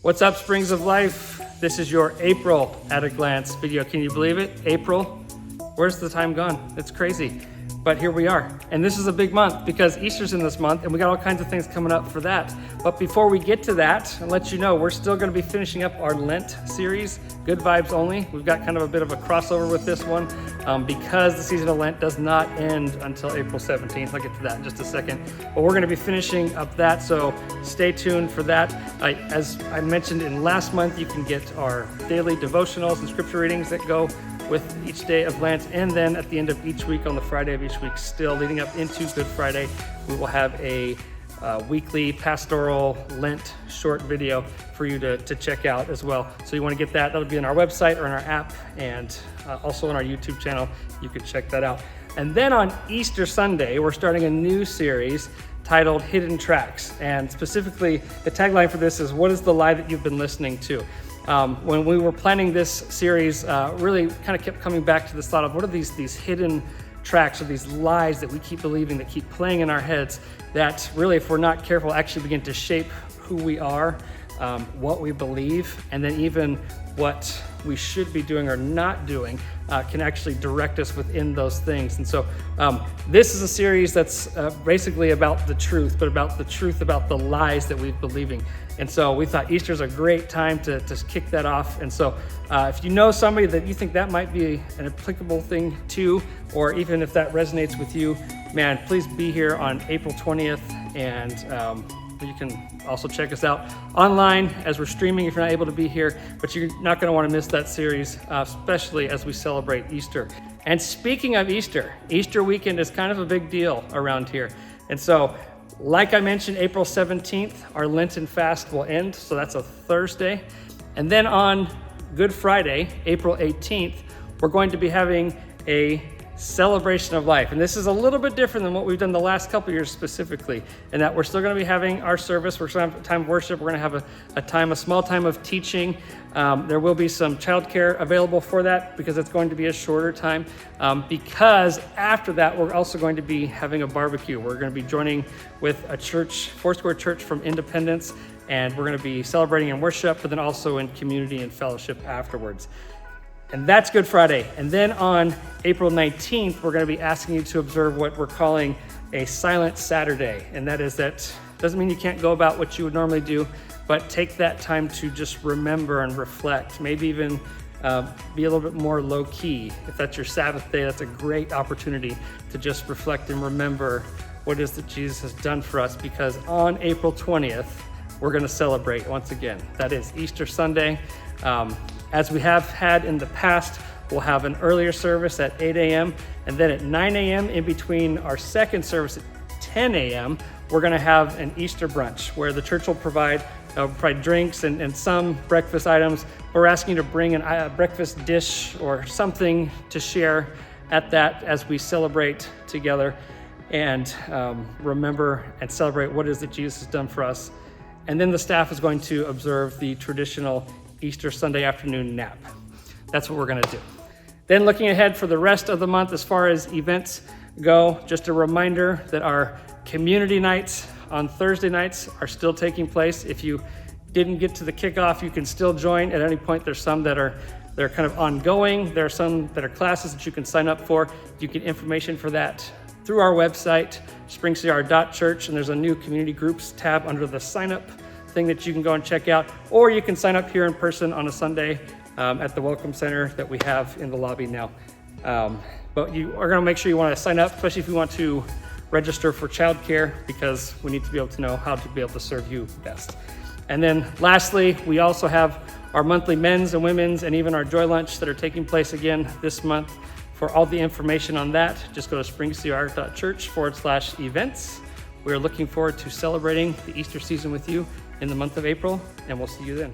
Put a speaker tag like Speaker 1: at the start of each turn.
Speaker 1: What's up, Springs of Life? This is your April at a glance video. Can you believe it? April? Where's the time gone? It's crazy. But here we are. And this is a big month because Easter's in this month and we got all kinds of things coming up for that. But before we get to that, I'll let you know, we're still gonna be finishing up our Lent series, Good Vibes Only. We've got kind of a bit of a crossover with this one because the season of Lent does not end until April 17th. I'll get to that in just a second. But we're gonna be finishing up that, so stay tuned for that. As I mentioned in last month, you can get our daily devotionals and scripture readings that go with each day of Lent, and then at the end of each week, on the Friday of each week, still leading up into Good Friday, we will have a weekly pastoral Lent short video for you to check out as well. So you want to get that, that'll be on our website or in our app, and also on our YouTube channel. You can check that out. And then on Easter Sunday, we're starting a new series titled Hidden Tracks. And specifically, the tagline for this is, what is the lie that you've been listening to? When we were planning this series, really kind of kept coming back to this thought of what are these hidden tracks or these lies that we keep believing, that keep playing in our heads, that really, if we're not careful, actually begin to shape who we are, what we believe, and then even what we should be doing or not doing can actually direct us within those things. And so this is a series that's basically about the truth, but about the truth about the lies that we've believing. And so we thought Easter's a great time to kick that off. And so if you know somebody that you think that might be an applicable thing to, or even if that resonates with you, man, please be here on April 20th. And you can also check us out online as we're streaming if you're not able to be here, but you're not going to want to miss that series, especially as we celebrate Easter. And speaking of Easter, Easter weekend is kind of a big deal around here. And so, like I mentioned, April 17th, our Lenten fast will end. So that's a Thursday. And then on Good Friday, April 18th, we're going to be having a celebration of life. And this is a little bit different than what we've done the last couple of years specifically, in that we're still going to be having our service. We're going to have a time of worship. We're going to have a small time of teaching. There will be some childcare available for that because it's going to be a shorter time. Because after that, we're also going to be having a barbecue. We're going to be joining with a church, Foursquare Church from Independence, and we're going to be celebrating in worship, but then also in community and fellowship afterwards. And that's Good Friday. And then on April 19th, we're going to be asking you to observe what we're calling a silent Saturday. And that is, that doesn't mean you can't go about what you would normally do, but take that time to just remember and reflect, maybe even be a little bit more low key. If that's your Sabbath day, that's a great opportunity to just reflect and remember what it is that Jesus has done for us, because on April 20th, we're going to celebrate once again. That is Easter Sunday. As we have had in the past, we'll have an earlier service at 8 a.m. and then at 9 a.m. in between our second service at 10 a.m., we're going to have an Easter brunch where the church will provide drinks and some breakfast items. We're asking you to bring a breakfast dish or something to share at that as we celebrate together and remember and celebrate what it is that Jesus has done for us. And then the staff is going to observe the traditional Easter Sunday afternoon nap. That's what we're going to do. Then looking ahead for the rest of the month as far as events go, just a reminder that our community nights on Thursday nights are still taking place. If you didn't get to the kickoff, you can still join at any point. There's some that are kind of ongoing. There are some that are classes that you can sign up for. You get information for that through our website, SpringsCR.church, and there's a new community groups tab under the sign up thing that you can go and check out, or you can sign up here in person on a Sunday at the Welcome Center that we have in the lobby now. But you are going to make sure you want to sign up, especially if you want to register for childcare, because we need to be able to know how to be able to serve you best. And then lastly, we also have our monthly men's and women's and even our Joy Lunch that are taking place again this month. For all the information on that, just go to SpringsCR.church/events. We are looking forward to celebrating the Easter season with you in the month of April, and we'll see you then.